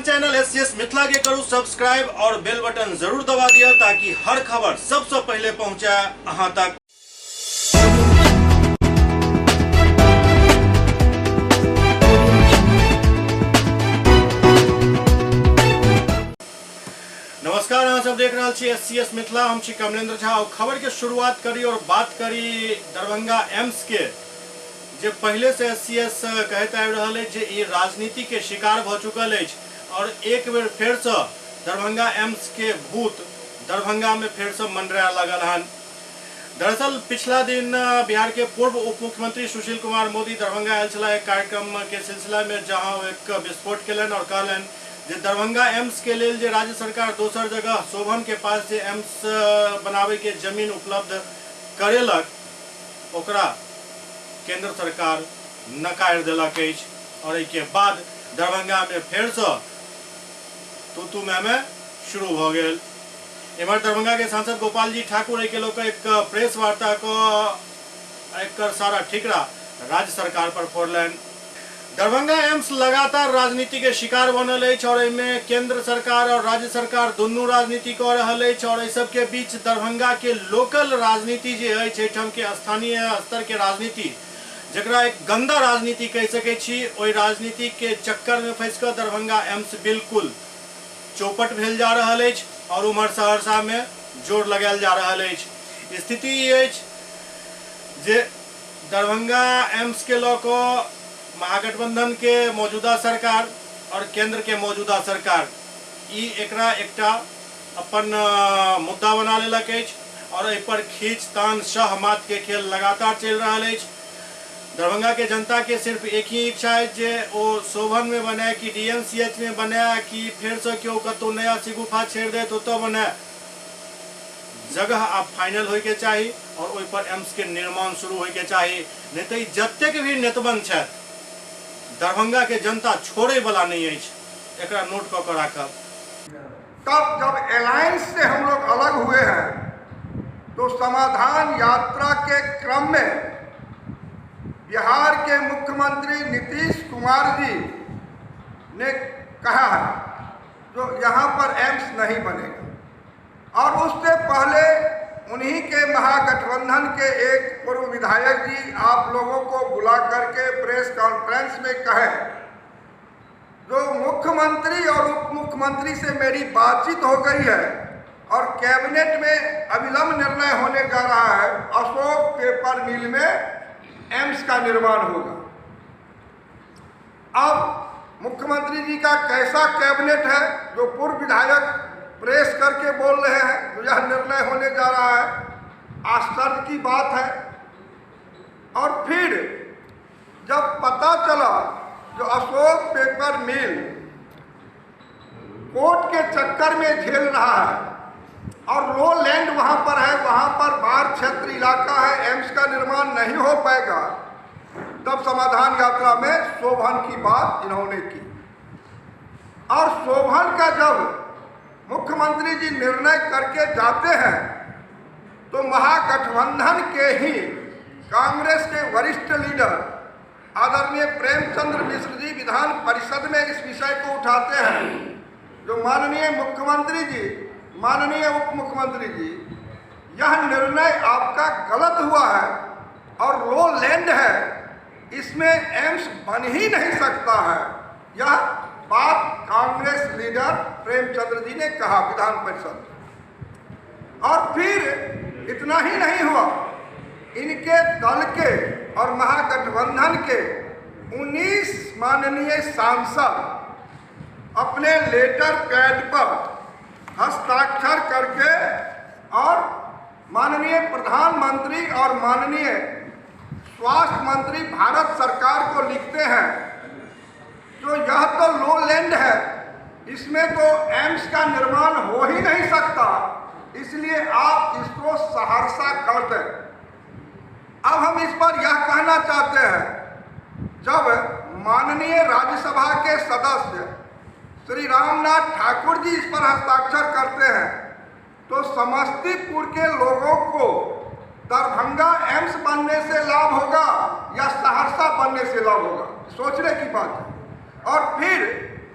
अपन channel SCS Mithila के करू subscribe और बेल बटन जरूर दबा दिया ताकि हर खबर सबसे पहले पहुंचे अहां तक। नमस्कार, अहाँ सब देख रहे छी एससीएस मिथिला। हम छी कमलेंद्र झा। खबर के शुरुआत करी और बात करी दरभंगा एम्स के, जे पहले से एससीएस कहते आबि रहल अछि जे ई राजनीति के शिकार भ चुकल अछि और एक बेर फेर से दरभंगा एम्स के भूत दरभंगा में फेर से मंडराय लगल हन। दरअसल पिछला दिन बिहार के पूर्व उप मुख्यमंत्री सुशील कुमार मोदी दरभंगा आयल छला एक कार्यक्रम के सिलसिला में, जहां एक विस्फोट केलन और कहलन जे दरभंगा एम्स के लेल जे राज्य सरकार दोसर जगह शोभन के पास जे एम्स बनावे के जमीन उपलब्ध करेलक ओकरा केंद्र सरकार नकार देलक अछि और एके बाद दरभंगा में फेर से तू में शुरू भ गेल। एम्हर दरभंगा के सांसद गोपाल जी ठाकुर के लोग एक प्रेस वार्ता को एक सारा ठिकरा राज्य सरकार पर फोड़लन। दरभंगा एम्स लगातार राजनीति के शिकार बनल अछि और एहिमे केंद्र सरकार और राज्य सरकार दुनू राजनीति कऽ रहल अछि और एहि सब के बीच दरभंगा के लोकल राजनीति जे अछि एहिठाम के स्थानीय स्तर के राजनीति, जकरा एक गंदा राजनीति कह सकै छी, ओहि राजनीति के चक्कर में फंस कऽ दरभंगा एम्स बिल्कुल चौपट भेल जा रहल अछि और उम्हर सहरसा में जोर लगायल जा रहल अछि। स्थिति ई अछि जे दरभंगा एम्स के लऽ कऽ महागठबंधन के मौजूदा सरकार और केंद्र के मौजूदा सरकार ई एकरा एकटा अपन मुद्दा बना लेलक अछि और एहि पर खींचतान सहमत के खेल लगातार चलि रहल अछि। दरभंगा के जनता के सिर्फ एक ही इच्छा है जे वो शोभन में बने कि डीएमसीएच में बने कि फिर से क्यों कतौ नया सिगुफा छेड़ दे तो बने, जगह अब फाइनल होय के चाहिए और ओहि पर एम्स के निर्माण शुरू होय के चाहिए। नहीं तो जतेक भी नेतबन छै दरभंगा के जनता छोड़े वाला नहीं है, एकरा नोट कऽ के राखब। तब जब अलायंस से हम लोग अलग हुए हैं तो समाधान यात्रा के क्रम में बिहार के मुख्यमंत्री नीतीश कुमार जी ने कहा है जो यहाँ पर एम्स नहीं बनेगा, और उससे पहले उन्हीं के महागठबंधन के एक पूर्व विधायक जी आप लोगों को बुला करके प्रेस कॉन्फ्रेंस में कहे जो मुख्यमंत्री और उप मुख्यमंत्री से मेरी बातचीत हो गई है और कैबिनेट में अविलंब निर्णय होने जा रहा है, अशोक पेपर मिल में एम्स का निर्माण होगा। अब मुख्यमंत्री जी का कैसा कैबिनेट है जो पूर्व विधायक प्रेस करके बोल रहे हैं जो यह निर्णय होने जा रहा है, आश्चर्य की बात है। और फिर जब पता चला जो अशोक पेपर मिल कोर्ट के चक्कर में झेल रहा है और लो लैंड वहां पर है, वहां पर बाढ़ क्षेत्र इलाका है, एम्स का निर्माण नहीं हो पाएगा, तब समाधान यात्रा में शोभन की बात इन्होंने की। और शोभन का जब मुख्यमंत्री जी निर्णय करके जाते हैं तो महागठबंधन के ही कांग्रेस के वरिष्ठ लीडर आदरणीय प्रेमचंद्र मिश्र जी विधान परिषद में इस विषय को उठाते हैं जो माननीय मुख्यमंत्री जी, माननीय उप मुख्यमंत्री जी, यह निर्णय आपका गलत हुआ है और लो लैंड है, इसमें एम्स बन ही नहीं सकता है। यह बात कांग्रेस लीडर प्रेमचंद्र जी ने कहा विधान परिषद। और फिर इतना ही नहीं हुआ, इनके दल के और महागठबंधन के 19 माननीय सांसद अपने लेटर पैड पर हस्ताक्षर करके और माननीय प्रधानमंत्री और माननीय स्वास्थ्य मंत्री भारत सरकार को लिखते हैं जो यह तो लो लैंड है, इसमें तो एम्स का निर्माण हो ही नहीं सकता, इसलिए आप इसको सहरसा कर दें। अब हम इस पर यह कहना चाहते हैं, जब माननीय राज्यसभा के सदस्य श्री रामनाथ ठाकुर जी इस पर हस्ताक्षर करते हैं तो समस्तीपुर के लोगों को दरभंगा एम्स बनने से लाभ होगा या सहरसा बनने से लाभ होगा, सोचने की बात है। और फिर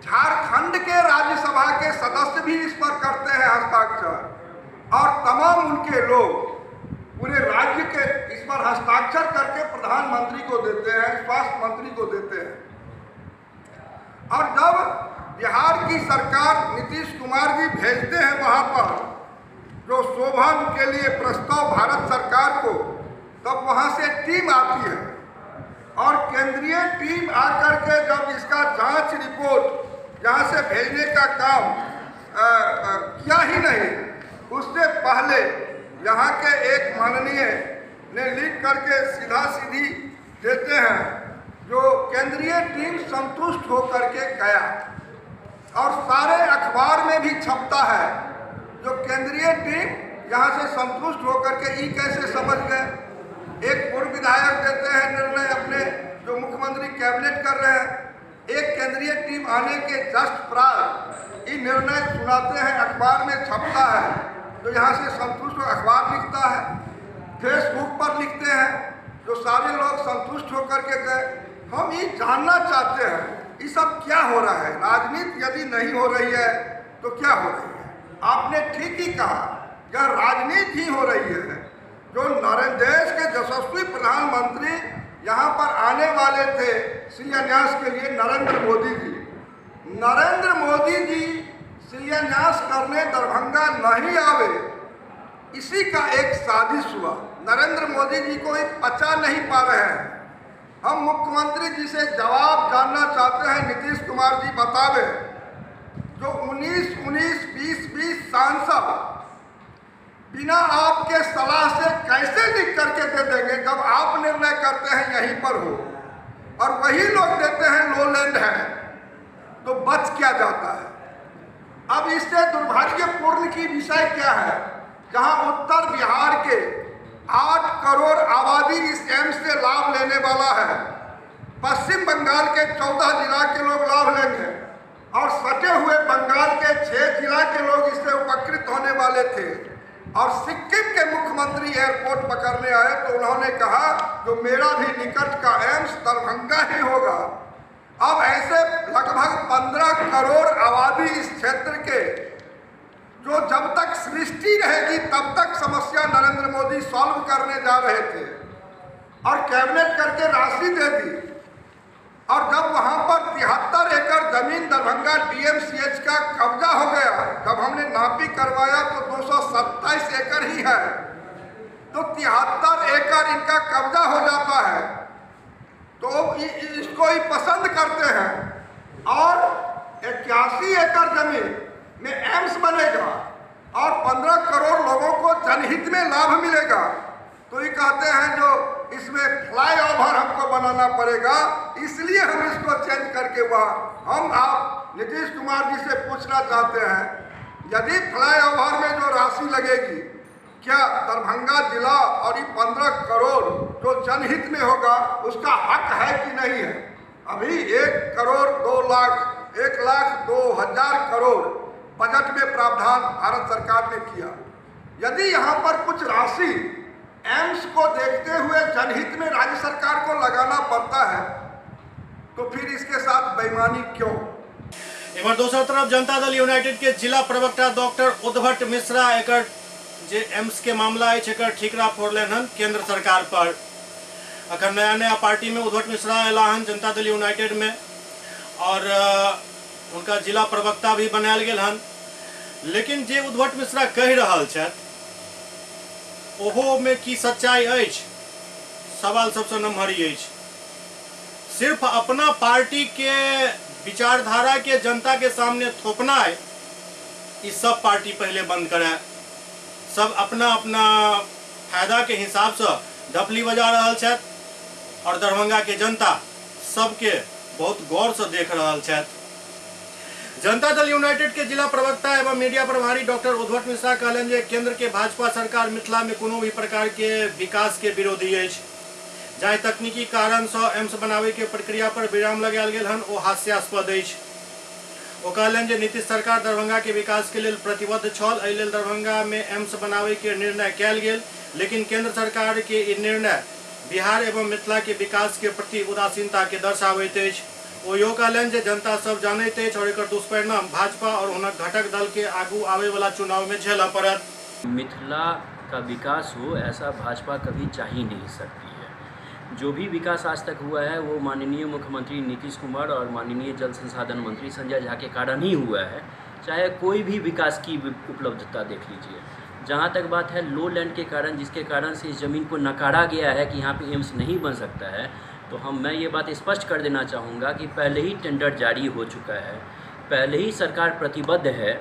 झारखंड के राज्यसभा के सदस्य भी इस पर करते हैं हस्ताक्षर और तमाम उनके लोग पूरे राज्य के इस पर हस्ताक्षर करके प्रधानमंत्री को देते हैं, स्वास्थ्य मंत्री को देते हैं। और जब बिहार की सरकार नीतीश कुमार जी भेजते हैं वहां पर जो शोभन के लिए प्रस्ताव भारत सरकार को, तब वहां से टीम आती है और केंद्रीय टीम आकर के जब इसका जांच रिपोर्ट यहाँ से भेजने का काम किया ही नहीं, उससे पहले यहाँ के एक माननीय ने लिख करके सीधा सीधी देते हैं, जो केंद्रीय टीम संतुष्ट होकर के गया और सारे अखबार में भी छपता है। जो केंद्रीय टीम यहाँ से संतुष्ट होकर के ये कैसे समझ गए, एक पूर्व विधायक देते हैं निर्णय अपने जो मुख्यमंत्री कैबिनेट कर रहे हैं, एक केंद्रीय टीम आने के जस्ट प्राय ये निर्णय सुनाते हैं, अखबार में छपता है, तो यहाँ से संतुष्ट अखबार लिखता है, फेसबुक पर लिखते हैं, जो सारे लोग संतुष्ट होकर के गए। हम ये जानना चाहते हैं ये सब क्या हो रहा है, राजनीति यदि नहीं हो रही है तो क्या हो रही है। आपने ठीक ही कहा, यह राजनीति ही हो रही है। जो देश के यशस्वी प्रधानमंत्री यहाँ पर आने वाले थे शिलान्यास के लिए, नरेंद्र मोदी जी शिलान्यास करने दरभंगा नहीं आवे, इसी का एक साजिश हुआ। नरेंद्र मोदी जी को एक पचा नहीं पा रहे हैं। हम मुख्यमंत्री जी से जवाब जानना चाहते हैं, नीतीश कुमार जी बतावे, जो 19-19, 20-20 सांसद बिना आपके सलाह से कैसे लिख करके दे देंगे, जब आप निर्णय करते हैं यहीं पर हो और वही लोग देते हैं लोलैंड है, तो बच क्या जाता है। अब इससे दुर्भाग्यपूर्ण की विषय क्या है, जहां उत्तर बिहार के 8 करोड़ आबादी इस एम्स से लाभ लेने वाला है, पश्चिम बंगाल के 14 जिला के लोग लाभ लेंगे और सटे हुए बंगाल के 6 जिला के लोग इससे उपकृत होने वाले थे। और सिक्किम के मुख्यमंत्री एयरपोर्ट पकड़ने आए तो उन्होंने कहा जो मेरा भी निकट का एम्स दरभंगा ही होगा। अब ऐसे लगभग 15 करोड़ आबादी इस क्षेत्र के, जो जब तक सृष्टि रहेगी तब तक समस्या नरेंद्र मोदी सॉल्व करने जा रहे थे और कैबिनेट करके राशि दे दी। और जब वहां पर 73 एकड़ जमीन दरभंगा डीएमसीएच का कब्जा हो गया, जब हमने नापी करवाया तो 227 एकड़ ही है, तो 73 एकड़ इनका कब्जा हो जाता है, तो इसको ही पसंद करते हैं और 81 एकड़ जमीन में एम्स बनेगा और 15 करोड़ लोगों को जनहित में लाभ मिलेगा। तो ये कहते हैं जो इसमें फ्लाईओवर हमको बनाना पड़ेगा, इसलिए हम इसको चेंज करके हम आप नीतीश कुमार जी से पूछना चाहते हैं, यदि फ्लाईओवर में जो राशि लगेगी, क्या दरभंगा जिला और ये 15 करोड़ जो जनहित में होगा उसका हक है कि नहीं है। अभी 1 करोड़ 2 लाख 1,02,000 करोड़ बजट में प्रावधान भारत सरकार ने किया। यदि यहाँ पर कुछ राशि एम्स को देखते हुए जनहित में राज्य सरकार को लगाना पड़ता है, तो फिर इसके साथ बेईमानी क्यों। एमहर दोसर तरफ जनता दल यूनाइटेड के जिला प्रवक्ता डॉक्टर उद्भट मिश्रा एकर जे एम्स के मामला है एकर ठीकरा फोड़लन हन केंद्र सरकार पर। अखन नया पार्टी में उद्भट मिश्रा एला हन जनता दल यूनाइटेड में और उनका जिला प्रवक्ता भी बनायल गेल हन। लेकिन जे उद्भट मिश्रा कह रहल छथि ओहो में की सच्चाई अछि, सवाल सबसे नम्हर अछि। सिर्फ अपना पार्टी के विचारधारा के जनता के सामने थोपना है, ये सब पार्टी पहले बंद करे। सब अपना अपना फायदा के हिसाब से ढपली बजा रहल छथि और दरभंगा के जनता सबके बहुत गौर से देख रहल छथि। जनता दल यूनाइटेड के जिला प्रवक्ता एवं मीडिया प्रभारी डॉक्टर उद्भट मिश्रा कहलन जे केंद्र के भाजपा सरकार मिथिला में कोनो भी प्रकार के विकास के विरोधी अछि। जहाँ तकनीकी कारण से एम्स बनावे के प्रक्रिया पर विराम लगायल गेल हन ओ हास्यास्पद अछि। ओ कहलन जे नीतीश सरकार दरभंगा के विकास के लेल प्रतिबद्ध छल, एहि लेल दरभंगा में एम्स बनावे के निर्णय कयल गेल, लेकिन केंद्र सरकार के ई निर्णय बिहार एवं मिथिला के विकास के प्रति उदासीनता के दर्शाबैत अछि। ओ यो कहलन जे जनता सब जानते अछि और एकर दुष्परिणाम भाजपा और हुनक घटक दल के आगू आवे वाला चुनाव में झेलऽ पड़त। मिथिला का विकास हो ऐसा भाजपा कभी चाह ही नहीं सकती है। जो भी विकास आज तक हुआ है वो माननीय मुख्यमंत्री नीतीश कुमार और माननीय जल संसाधन मंत्री संजय झा के कारण ही हुआ है। चाहे कोई भी विकास की उपलब्धता देख लीजिए। जहाँ तक बात है लो लैंड के कारण, जिसके कारण से इस ज़मीन को नकारा गया है कि यहाँ पे एम्स नहीं बन सकता है, तो मैं ये बात स्पष्ट कर देना चाहूँगा कि पहले ही टेंडर जारी हो चुका है। पहले ही सरकार प्रतिबद्ध है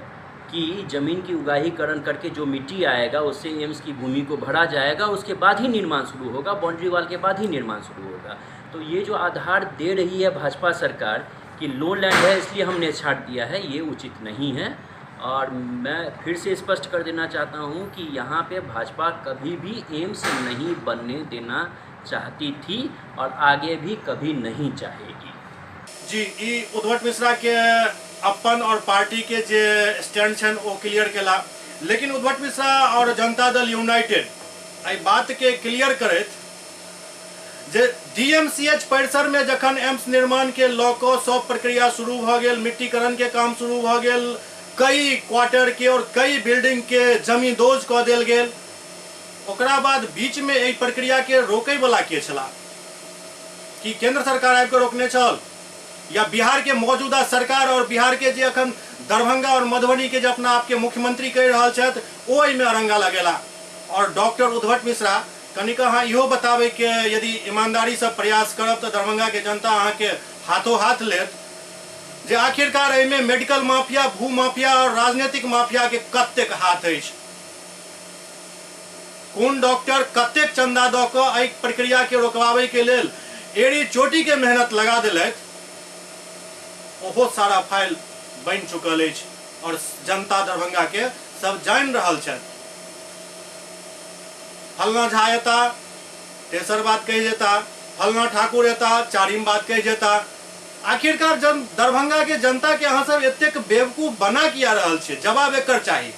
कि ज़मीन की उगाहीकरण करके जो मिट्टी आएगा उससे एम्स की भूमि को भरा जाएगा, उसके बाद ही निर्माण शुरू होगा, बाउंड्री वाल के बाद ही निर्माण शुरू होगा। तो ये जो आधार दे रही है भाजपा सरकार कि लो लैंड है इसलिए हमने छाट दिया है, ये उचित नहीं है। और मैं फिर से स्पष्ट कर देना चाहता हूँ कि यहाँ पे भाजपा कभी भी एम्स नहीं बनने देना चाहती थी और आगे भी कभी नहीं चाहेगी। जी, ई उद्भट मिश्रा के अपन और पार्टी के जे स्टैंड छन वो क्लियर केला, लेकिन उद्भट मिश्रा और जनता दल यूनाइटेड एहि बात के क्लियर करैत जे डीएमसीएच परिसर में जखन एम्स निर्माण के लऽ कऽ सब प्रक्रिया शुरू भऽ गेल, मिट्टीकरण के काम शुरू भऽ गेल, कई क्वार्टर के और कई बिल्डिंग के जमींदोज कऽ देल गेल, ओकरा बाद बीच में एहि प्रक्रिया के रोकै वाला के छला कि केंद्र सरकार आबि कऽ रोकने छल या बिहार के मौजूदा सरकार और बिहार के जे अखन दरभंगा और मधुबनी के जे अपना आपके मुख्यमंत्री कहि रहल छथि ओहिमे अरंगा लगेला। और डॉक्टर उद्भट मिश्रा कनिक अहाँ इहो बताबै के यदि ईमानदारी से प्रयास करब तऽ दरभंगा के जनता अहाँ के हाथों हाथ लेत जे आखिरकार एहिमे मेडिकल माफिया, भू माफिया और राजनीतिक माफिया के कतेक हाथ अछि। कोन डॉक्टर कतेक चंदा दऽ कऽ एहि प्रक्रिया के रोकवाबै के लेल एड़ी चोटी के मेहनत लगा देलथि, बहुत सारा फाइल बन चुकल अछि और जनता दरभंगा के सब जान रहल छथि। फलना झा एता, तेसर बात कहि जेता, फलना ठाकुर एता, चारिम बात कहि जेता। आखिरकार दरभंगा के जनता के अहाँ सब एतेक बेवकूफ बना किया रहल छियै, जवाब एकर चाही।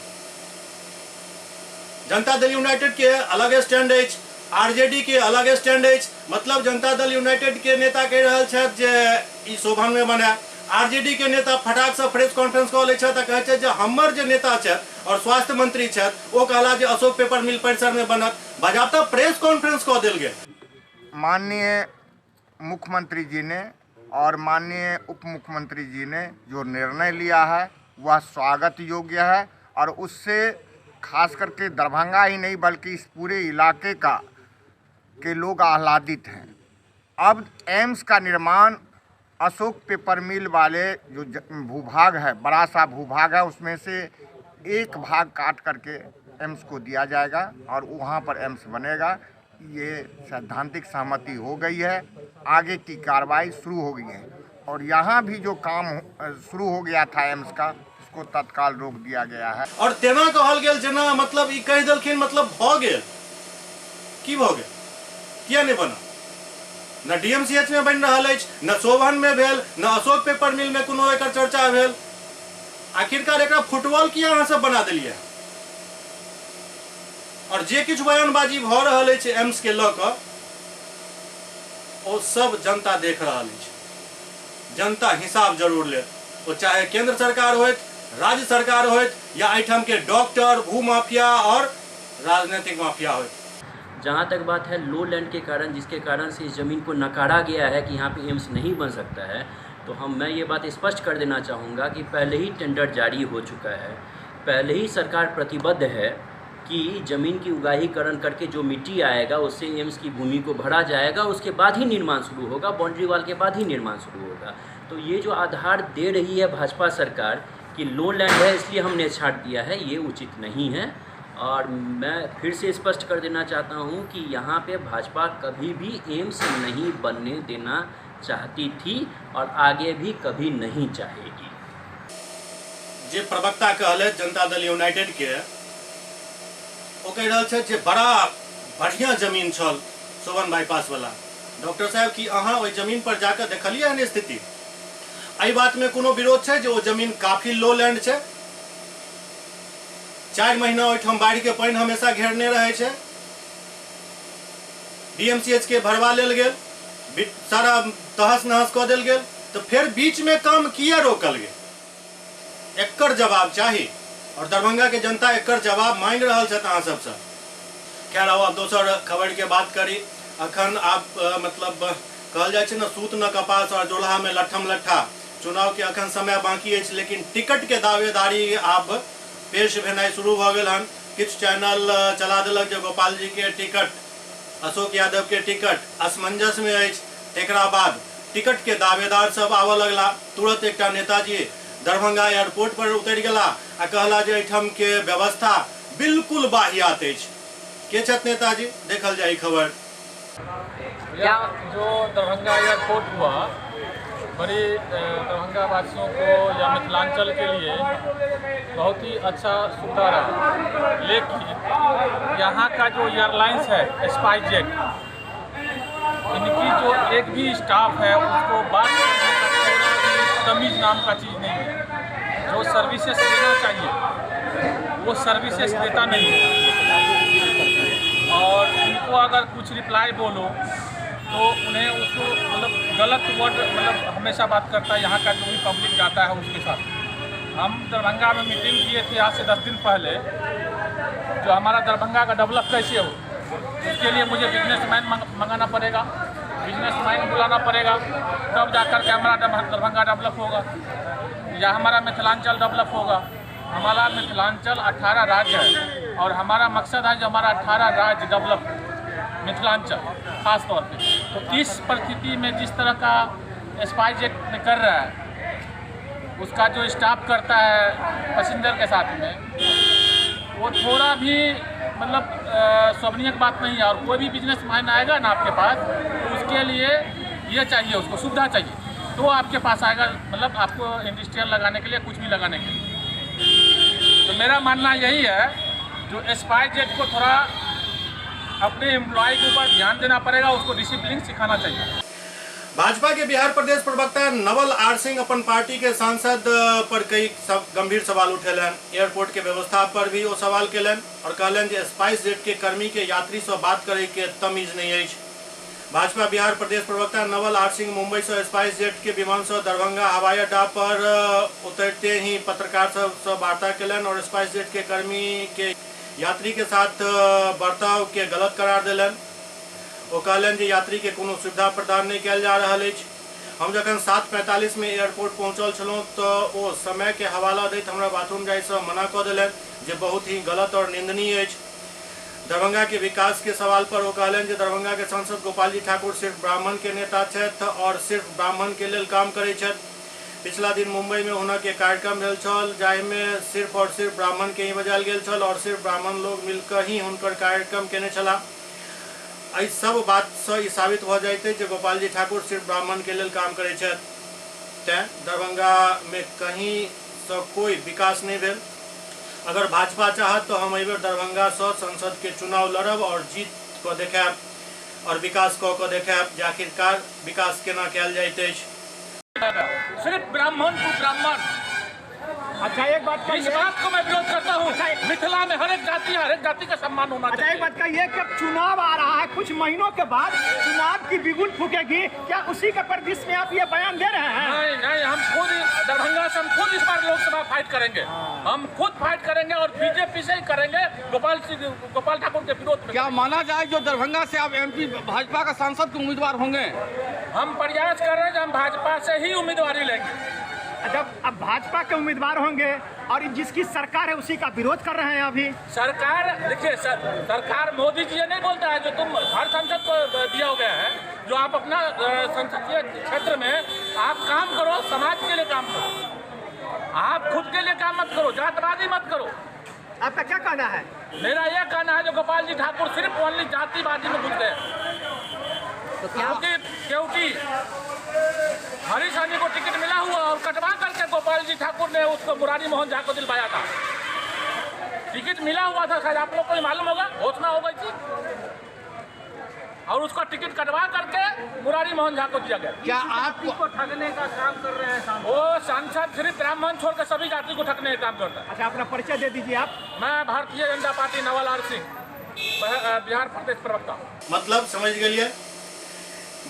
जनता दल यूनाइटेड के अलग स्टैंड अछि, आरजेडी के अलग स्टैंड अछि। मतलब जनता दल यूनाइटेड के नेता कहि रहल छथि जे ई शोभन में बने, आरजेडी के नेता फटाक से प्रेस कॉन्फ्रेंस कऽ लै छथि आ कहै छथि जे हमर जे नेता छथि और स्वास्थ्य मंत्री छथि ओ कहला जे अशोक पेपर मिल परिसर में बनत, बाजाबता प्रेस कॉन्फ्रेंस कऽ देल गेल। माननीय मुख्यमंत्री जी ने और माननीय उप मुख्यमंत्री जी ने जो निर्णय लिया है वह स्वागत योग्य है और उससे खास करके दरभंगा ही नहीं बल्कि इस पूरे इलाके के लोग आह्लादित हैं। अब एम्स का निर्माण अशोक पेपर मिल वाले जो भूभाग है, बड़ा सा भूभाग है, उसमें से एक भाग काट करके एम्स को दिया जाएगा और वहाँ पर एम्स बनेगा। ये सैद्धांतिक सहमति हो गई है, आगे की कार्रवाई शुरू हो गई है और यहाँ भी जो काम शुरू हो गया था एम्स का उसको तत्काल रोक दिया गया है। और तेना कहल गेल जेना मतलब ई कहि देलखिन मतलब भऽ गेल, की भऽ गेल, किया नहीं बना? न डीएमसीएच में बन रहा अछि, न शोभन में भेल, न अशोक पेपर मिल में कोनो एकर चर्चा भेल। आखिरकार एकरा फुटबॉल किया अहाँ सब बना देलिए? और जे किछु बयानबाजी भऽ रहल अछि एम्स के लऽ कऽ ओ सब जनता देख रहल अछि। जनता हिसाब जरूर लेत, वो चाहे केंद्र सरकार होइत, राज्य सरकार होइत या एहिठाम के डॉक्टर, भू माफिया और राजनीतिक माफिया होइत। जहाँ तक बात है लो लैंड के कारण, जिसके कारण से इस ज़मीन को नकारा गया है कि यहाँ पे एम्स नहीं बन सकता है, तो मैं ये बात स्पष्ट कर देना चाहूँगा कि पहले ही टेंडर जारी हो चुका है। पहले ही सरकार प्रतिबद्ध है कि ज़मीन की उगाहीकरण करके जो मिट्टी आएगा उससे एम्स की भूमि को भरा जाएगा, उसके बाद ही निर्माण शुरू होगा, बाउंड्री वाल के बाद ही निर्माण शुरू होगा। तो ये जो आधार दे रही है भाजपा सरकार कि लो लैंड है इसलिए हमने छाट दिया है, ये उचित नहीं है। और मैं फिर से स्पष्ट कर देना चाहता हूँ कि यहाँ पे भाजपा कभी भी एम्स नहीं बनने देना चाहती थी और आगे भी कभी नहीं चाहेगी। जे प्रवक्ता कहले जनता दल यूनाइटेड के ओ कहि रहल छथि जे बड़ा बढ़िया जमीन छल शोभन बाईपास वाला। डॉक्टर साहब की अहाँ ओहि जमीन पर जाकर देखलिए हन स्थिति? एहि बात में कोनो विरोध छै जे ओ जमीन काफी लो लैंड छै? 4 महीना ओहिठाम बाढ़ि के पानि हमेशा घेरने रहे छै। डीएमसीएच के भरवा लेल गेल, सारा तहस नहस कऽ देल गेल तो फिर बीच में काम किया रोकल गए, एकर जवाब चाहिए और दरभंगा के जनता एकर जवाब मांग रहा है अहाँ सबसे। खैर अब दोसर खबर के बात करी। अखन आप मतलब कहल जाए छै ना, सूत न कपास और जोल्हा में लट्ठम लट्ठा। चुनाव के अखन समय बाकी है, लेकिन टिकट के दावेदारी आब पेश भेनाइ शुरू भ गेल हन। किछु चैनल चला देलक जे गोपाल जी के टिकट, अशोक यादव के टिकट असमंजस में अछि। एकरा बाद टिकट के दावेदार सब आबऽ लगला। तुरंत एकटा नेताजी दरभंगा एयरपोर्ट पर उतरि गेला आ कहला जे एहिठाम के व्यवस्था बिल्कुल बाहियात अछि। के छथि नेताजी, देखल जाए खबर। या जो दरभंगा एयरपोर्ट हुआ, बड़ी दरभंगा वासियों को या मिथिलांचल के लिए बहुत ही अच्छा सुविधा रहा। लेकिन यहाँ का जो एयरलाइंस है स्पाइसजेट, इनकी जो एक भी स्टाफ है उसको बात करने का तमीज़ नाम का चीज़ नहीं है। जो सर्विसेज देना चाहिए वो सर्विसेज देता नहीं है। और उनको अगर कुछ रिप्लाई बोलो तो उन्हें उसको मतलब गलत वर्ड मतलब हमेशा बात करता है। यहाँ का जो भी पब्लिक जाता है उसके साथ। हम दरभंगा में मीटिंग किए थे आज से 10 दिन पहले, जो हमारा दरभंगा का डेवलप कैसे हो उसके लिए मुझे बिजनेसमैन मंगाना पड़ेगा, बिजनेसमैन बुलाना पड़ेगा, तब जाकर के हमारा दरभंगा डेवलप होगा या हमारा मिथिलांचल डेवलप होगा। हमारा मिथिलांचल 18 राज्य है और हमारा मकसद है जो हमारा 18 राज्य डेवलप मिथिलांचल खास तौर पे। तो इस परिस्थिति में जिस तरह का स्पाइसजेट कर रहा है, उसका जो स्टाफ करता है पैसेंजर के साथ में, वो थोड़ा भी मतलब शोभनीय बात नहीं है। और कोई भी बिजनेस मैन आएगा ना आपके पास, तो उसके लिए ये चाहिए, उसको सुविधा चाहिए, तो आपके पास आएगा, मतलब आपको इंडस्ट्रियल लगाने के लिए, कुछ भी लगाने के लिए। तो मेरा मानना यही है, जो स्पाइसजेट को थोड़ा अपने एम्प्लॉय के ऊपर ध्यान देना पड़ेगा, उसको डिसिप्लिन सिखाना चाहिए। भाजपा के बिहार प्रदेश प्रवक्ता नवल आर सिंह अपन पार्टी के सांसद पर कई गंभीर सवाल उठेलन। एयरपोर्ट के व्यवस्था पर भी वो सवाल केलन और कहलन जे स्पाइसजेट के कर्मी के यात्री से बात करे के तमीज नहीं अछि। भाजपा बिहार प्रदेश प्रवक्ता नवल आर सिंह मुंबई से स्पाइसजेट के विमान से दरभंगा हवाई अड्डा पर उतरते ही पत्रकार से वार्ता केलन और स्पाइसजेट के कर्मी के यात्री के साथ बर्ताव के गलत करार दिलन। वो कहलन जे यात्री के कोनो सुविधा प्रदान नहीं किया जा रहा है। हम जखन 7:45 में एयरपोर्ट पहुँचल छलौं तो वो समय के हवाला दैत हमरा बाथरूम जाय से मना कऽ देलन, जे बहुत ही गलत और निंदनीय अछि। दरभंगा के विकास के सवाल पर वो कहलन जे दरभंगा के सांसद गोपाल जी ठाकुर सिर्फ ब्राह्मण के नेता छथि और सिर्फ ब्राह्मण के लेल काम करै छथि। पिछला दिन मुंबई में हुनक के कार्यक्रम भेल छल, जाहिमे सिर्फ और सिर्फ ब्राह्मण के ही बजायल गेल छल और सिर्फ ब्राह्मण लोग मिलकर ही हुनकर कार्यक्रम केने छलाह। एहि सब बात से ई साबित भ जाइते जे गोपाल जी ठाकुर सिर्फ ब्राह्मण के लेल काम करै छथि। तें दरभंगा में कहीं से कोई विकास नहीं भेल। अगर भाजपा चाहत तो हम एहिबेर दरभंगा से संसद के चुनाव लड़ब और जीत को देखायब और विकास कऽ के देखायब जे आखिरकार विकास केना कयल जाइत अछि। सिर्फ ब्राह्मण को ब्राह्मण। अच्छा एक बात इस बात को मैं विरोध करता हूँ। मिथिला में हर एक जाति का सम्मान होना चाहिए। एक बात का ये कि चुनाव आ रहा है, कुछ महीनों के बाद चुनाव की बिगुल फूकेगी, क्या उसी के परिदृश्य में आप ये बयान दे रहे हैं? नहीं, हम खुद दरभंगा से हम खुद इस बार लोकसभा फाइट करेंगे। हम खुद फाइट करेंगे और बीजेपी से ही करेंगे, गोपाल ठाकुर के विरोध में। क्या माना जाए जो दरभंगा से आप एमपी भाजपा का सांसद के उम्मीदवार होंगे? हम प्रयास कर रहे हैं, हम भाजपा से ही उम्मीदवारी लेंगे। जब अब भाजपा के उम्मीदवार होंगे और जिसकी सरकार है उसी का विरोध कर रहे हैं अभी। सरकार देखिए, सरकार मोदी जी ये नहीं बोलता है जो तुम हर सांसद को दिया गया है, जो आप अपना संसदीय क्षेत्र में आप काम करो, समाज के लिए काम करो, आप खुद के लिए काम मत करो, जातवादी मत करो। आपका क्या कहना है? मेरा यह कहना है जो गोपाल जी ठाकुर सिर्फ ओनली जातिवादी में घुस गए, क्योंकि हरीश रानी को टिकट मिला हुआ और कटवा करके गोपाल जी ठाकुर ने उसको मुरारी मोहन झा को दिलवाया था। टिकट मिला हुआ था, शायद आप लोग को मालूम होगा, घोषणा हो गई थी और उसका टिकट कटवा करके मुरारी मोहन झा को दिया गया। क्या आपको ठगने का काम कर रहे हैं? वो सांसद सिर्फ ब्राह्मण छोड़कर सभी जाति को ठगने का काम करता है। अच्छा अपना परिचय दे दीजिए आप। मैं भारतीय जनता पार्टी नवल आर सिंह, बिहार प्रदेश प्रवक्ता। मतलब समझ गए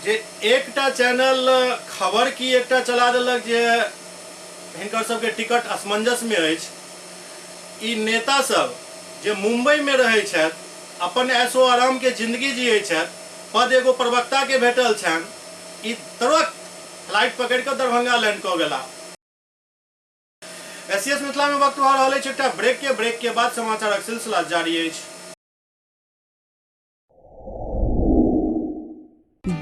जे एकटा चैनल खबर की एकटा चला देलक जे हिनकर सबके टिकट असमंजस में अछि। ई नेता सब जे मुंबई में रहै छथि, अपन ऐशो आराम के जिंदगी जियै छथि, पद एगो प्रवक्ता के भेटल छनि, ई तुरंत फ्लाइट पकड़ के दरभंगा लैंड कऽ गेला। एससीएस मिथिला में वक्त भऽ रहल अछि एकटा ब्रेक के बाद समाचारक सिलसिला जारी अछि।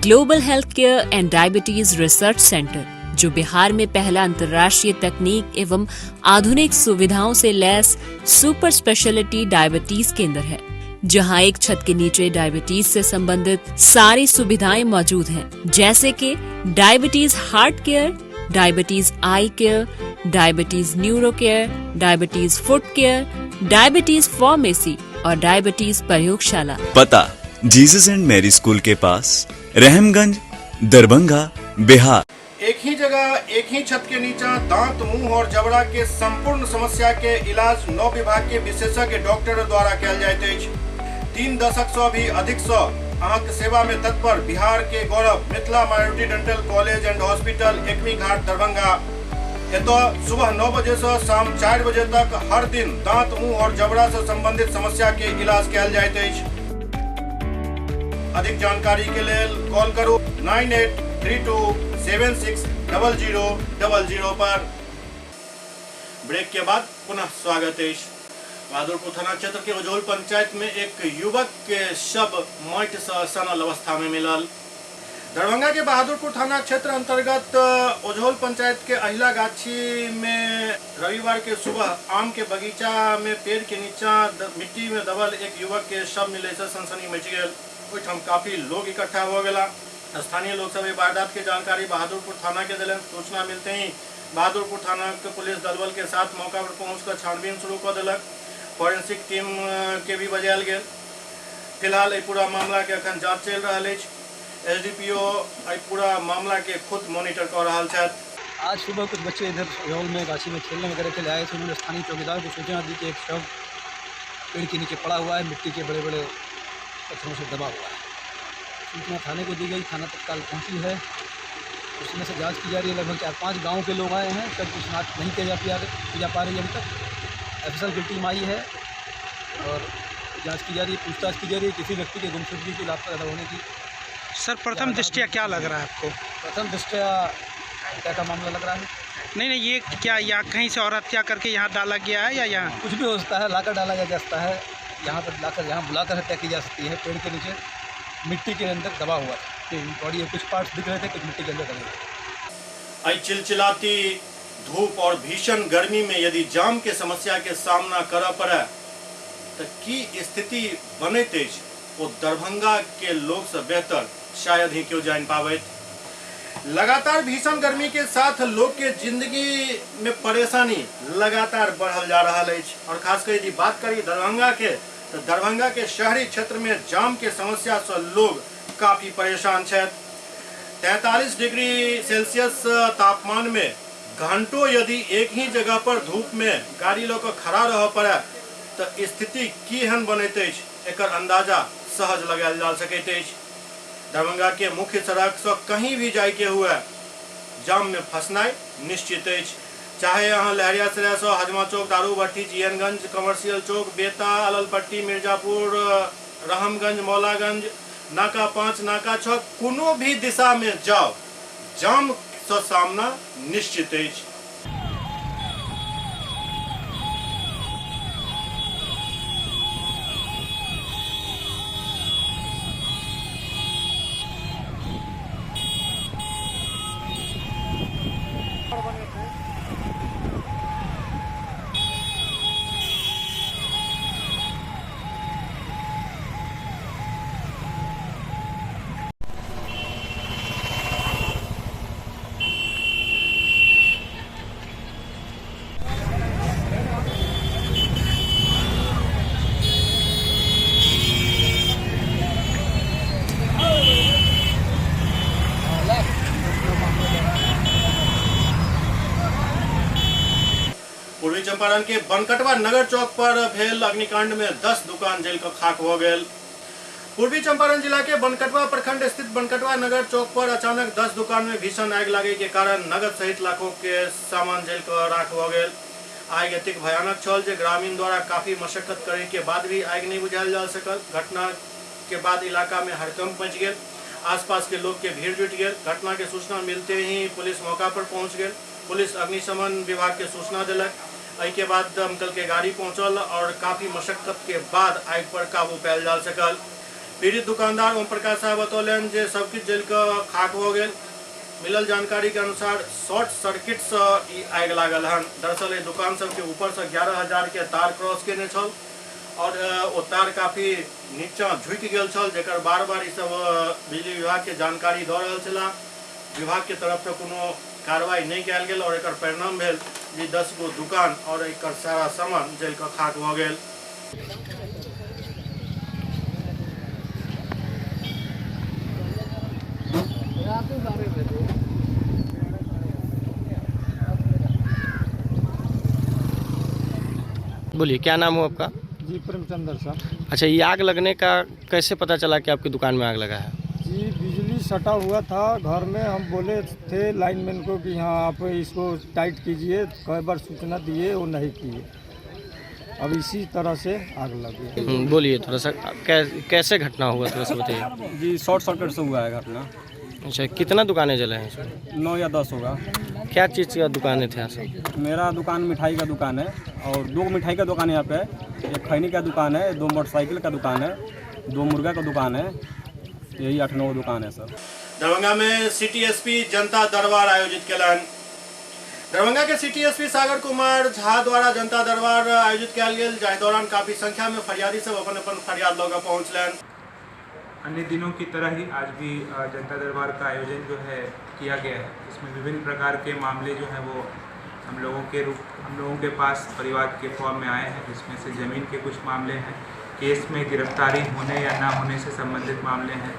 Global health care and diabetes research centre, जो बिहार में पहला अंतर्राष्ट्रीय तकनीक एवं आधुनिक सुविधाओं से लैस सुपर स्पेशलिटी डायबिटीज केंद्र है, जहां एक छत के नीचे डायबिटीज से संबंधित सारी सुविधाएं मौजूद हैं, जैसे कि diabetes heart care, diabetes eye care, diabetes neuro care, diabetes foot care, diabetes pharmacy और डायबिटीज प्रयोगशाला। पता जीसस एंड मैरी स्कूल के पास, रहमगंज, दरभंगा, बिहार। एक ही जगह एक ही छत के नीचे दांत, मुंह और जबड़ा के संपूर्ण समस्या के इलाज 9 विभाग के विशेषज्ञ डॉक्टर द्वारा कयल जाइत अछि। 3 दशक से भी अधिक से अहाँक सेवा में तत्पर बिहार के गौरव Mithila minority dental college and hospital, Ekmi Ghat, Darbhanga. एतो सुबह 9 बजे से शाम 4 बजे तक हर दिन दांत, मुंह और जबड़ा से संबंधित समस्या के इलाज कयल जाइत अछि। अधिक जानकारी के लिए कॉल करू 9832760000 पर। ब्रेक के बाद पुनः स्वागत है। बहादुरपुर थाना क्षेत्र के उज्जौल पंचायत में एक युवक के शव माटि से सनल अवस्था में मिलल। दरभंगा के बहादुरपुर थाना क्षेत्र अंतर्गत उज्जौल पंचायत के अहिला गाछी में रविवार के सुबह आम के बगीचा में पेड़ के नीचा मिट्टी में दबल एक युवक के शव मिले से सनसनी मच गई। ओहिठाम काफी लोग इकट्ठा हो गया। स्थानीय लोग सब वारदात की जानकारी बहादुरपुर थाना के दिलन। सूचना मिलते ही बहादुरपुर थाना के पुलिस दलबल के साथ मौका पर पहुंचकर छानबीन शुरू कर दिलक। फॉरेंसिक टीम के भी बजायल गेल। फिलहाल पूरा मामला के अखन जांच चल रहा है। एसडीपीओ पूरा मामला के खुद मॉनिटर कर रहा है। आज सुबह कुछ बच्चे इधर उज्जौल में गाछी में खेलने वगैरह के लिए आए थे। उन्होंने स्थानीय चौकीदार को सूचना दी कि एक शव पेड़ के नीचे पड़ा हुआ है, मिट्टी के बड़े बड़े पत्थरों से दबा हुआ है। सूचना थाने को दी गई, थाना तत्काल पहुंची है। उसमें से जांच की जा रही है। लगभग 4-5 गाँव के लोग आए हैं। सब कुछ जाँच नहीं की जा पा रही है अभी तक। ऑफिसर की टीम आई है और जांच की जा रही है, पूछताछ की जा रही है किसी व्यक्ति के गुमशुदगी की, लापता होने की। सर प्रथम दृष्टया क्या लग रहा है आपको? प्रथम दृष्टया हत्या का मामला लग रहा है। नहीं, ये क्या यहाँ कहीं से और हत्या करके यहाँ डाला गया है या यहाँ कुछ भी हो सकता है, लाकर डाला जा सकता है, यहाँ पर लाकर यहाँ बुलाकर हत्या की जा सकती है। पेड़ के नीचे मिट्टी के अंदर दबा हुआ है बॉडी, कुछ पार्ट्स दिख रहे थे, कुछ मिट्टी के अंदर दबे हुए। आई चिलचिलाती धूप और भीषण गर्मी में यदि जाम के समस्या के सामना कर पड़े तो की स्थिति बनैत अछि, वो दरभंगा के लोग से बेहतर शायद ही क्यों जान पावे। लगातार भीषण गर्मी के साथ लोग के जिंदगी में परेशानी लगातार बढ़ल जा रहा है। और खासकर यदि बात करी दरभंगा के, तो दरभंगा के शहरी क्षेत्र में जाम के समस्या से लोग काफी परेशान हैं। 43 डिग्री सेल्सियस तापमान में घंटों यदि एक ही जगह पर धूप में गाड़ी लोग खड़ा रह पड़े तो स्थिति केहन बनैत अछि एकर अंदाजा सहज लगायल जा सकैत अछि। दरभंगा के मुख्य सड़क से कहीं भी जाय के हुए जाम में फंसनाई निश्चित अछि। चाहे यहाँ लहरियासराय से हजमा चौक, दारू भट्टी, जीएनगंज, कमर्शियल चौक, बेता, अललपट्टी, मिर्जापुर, रहमगंज, मौलागंज, नाका 5, नाका 6, कोनो भी दिशा में जाओ जाम से सामना निश्चित अछि। पूर्वी चंपारण के बनकटवा नगर चौक पर भेल अग्निकांड में 10 दुकान जल कर खाक हो गए। पूर्वी चंपारण जिला के बनकटवा प्रखंड स्थित बनकटवा नगर चौक पर अचानक 10 दुकान में भीषण आग लगे के कारण नगद सहित लाखों के सामान जल कर राख हो गए। आग एतेक भयानक छल जे ग्रामीण द्वारा काफी मशक्कत करे के बाद भी आग नहीं बुझायल जा सकल। घटना के बाद इलाका में हड़कंप मच गए। आसपास के लोग के भीड़ जुट गए। घटना के सूचना मिलते ही पुलिस मौका पर पहुंच गए। पुलिस अग्निशमन विभाग के सूचना दिलक। एहि के बाद दमकल के गाड़ी पहुंचल और काफी मशक्कत के बाद आग पर काबू पायल जा सकल। पीड़ित दुकानदार ओम प्रकाश साहब बतौलन जे सब कुछ जल कर खाक हो गए। मिलल जानकारी के अनुसार शॉर्ट सर्किट से आग लागल हन। दरअसल दुकान सब के ऊपर से 11,000 के तार क्रॉस केने छल और वो तार काफी नीचा झुक गेल छल, जेकर बार बार सब बिजली विभाग के जानकारी दऽ रहल छला। विभाग के तरफ से कोनो कार्रवाई नहीं कयल गेल और एकर परिणाम भेल जे 10 गो दुकान और एकर सारा सामान जल कर खाक भऽ गेल। बोलिए, क्या नाम हो आपका? जी प्रेमचंद्र सर। अच्छा, ये आग लगने का कैसे पता चला कि आपकी दुकान में आग लगा है? जी बिजली सटा हुआ था घर में। हम बोले थे लाइनमैन को कि हाँ आप इसको टाइट कीजिए, कई बार सूचना दिए, वो नहीं किए। अब इसी तरह से आग लगी। बोलिए थोड़ा सा, कैसे घटना हुआ थोड़ा सा बताइए। जी शॉर्ट सर्किट से हुआ है घटना। अच्छा, कितना दुकानें जले हैं इसमें? 9 या 10 होगा। क्या चीज़ का दुकानें थे यहाँ सब? मेरा दुकान मिठाई का दुकान है और 2 मिठाई का दुकान है यहाँ पे। एक खैनी का दुकान है, 2 मोटरसाइकिल का दुकान है, 2 मुर्गा का दुकान है। यही 8-9 दुकान है सर। दरभंगा में सिटी एसपी जनता दरबार आयोजित कलन। दरभंगा के सिटी एसपी सागर कुमार झा द्वारा जनता दरबार आयोजित कयल गेल, जाहि दौरान काफी संख्या में फरियादी सब अपन अपन फरियाद लगा पहुँचलन। अन्य दिनों की तरह ही आज भी जनता दरबार का आयोजन जो है किया गया है। इसमें विभिन्न प्रकार के मामले जो हैं वो हम लोगों के पास परिवार के फॉर्म में आए हैं, जिसमें से ज़मीन के कुछ मामले हैं, केस में गिरफ्तारी होने या ना होने से संबंधित मामले हैं,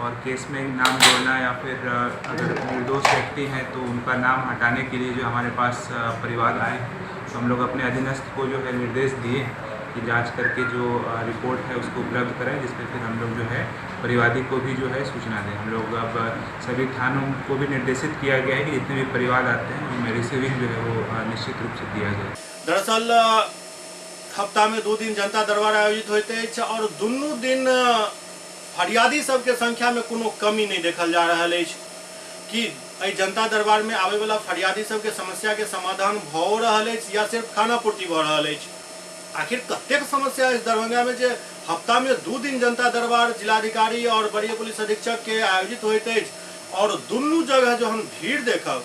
और केस में नाम जोड़ना या फिर अगर निर्दोष व्यक्ति हैं तो उनका नाम हटाने के लिए जो हमारे पास परिवार आए हैं, तो हम लोग अपने अधीनस्थ को जो है निर्देश दिए कि जांच करके जो रिपोर्ट है उसको उपलब्ध करें, जिसमें फिर हम लोग जो है परिवादी को भी जो है सूचना दें। हम लोग अब सभी थानों को भी निर्देशित किया गया है कि जितने भी परिवार आते हैं उनमें रिसीविंग जो है वो निश्चित रूप से दिया जाए। दरअसल हफ्ता में 2 दिन जनता दरबार आयोजित होते हैं और दुनू दिन फरियादी सब के संख्या में कोनो कमी नहीं देखल जा रहा है कि जनता दरबार में आवे वाला फरियादी सब के समस्या के समाधान भ रहा है या सिर्फ खाना पूर्ति भ रहा है। आखिर कतेक समस्या इस दरभंगा में जे हफ्ता में 2 दिन जनता दरबार जिलाधिकारी और वरीय पुलिस अधीक्षक के आयोजित होते हैं और दुनू जगह जो हम भीड़ देखब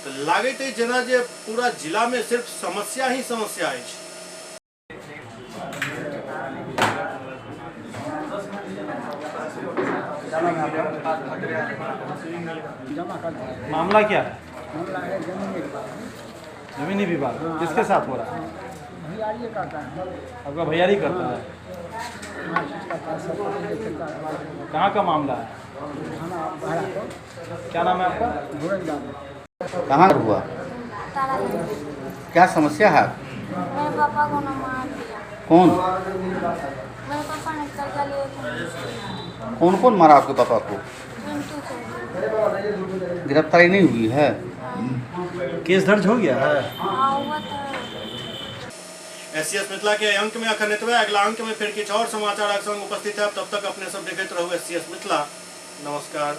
तो लागत है जेना जे पूरा जिला में सिर्फ समस्या ही समस्या है। मामला क्या है? जमीनी विवाद किसके साथ हो रहा है? आपका भैयारी करता है। कहाँ का मामला है? क्या नाम है आपका? कहाँ हुआ? क्या समस्या है? मेरे पापा को ना मार दिया। कौन? मेरे पापा ने कर्जा लिए। कौन कौन मारा आपके पापा को? गिरफ्तारी नहीं हुई है? केस दर्ज हो गया है? एससीएस मिथिला के अंक में अखन एतबे। अगला अंक में फिर किछु और समाचार संग उपस्थित है। तब तक अपने सब देखते रहो एससीएस मिथिला। नमस्कार।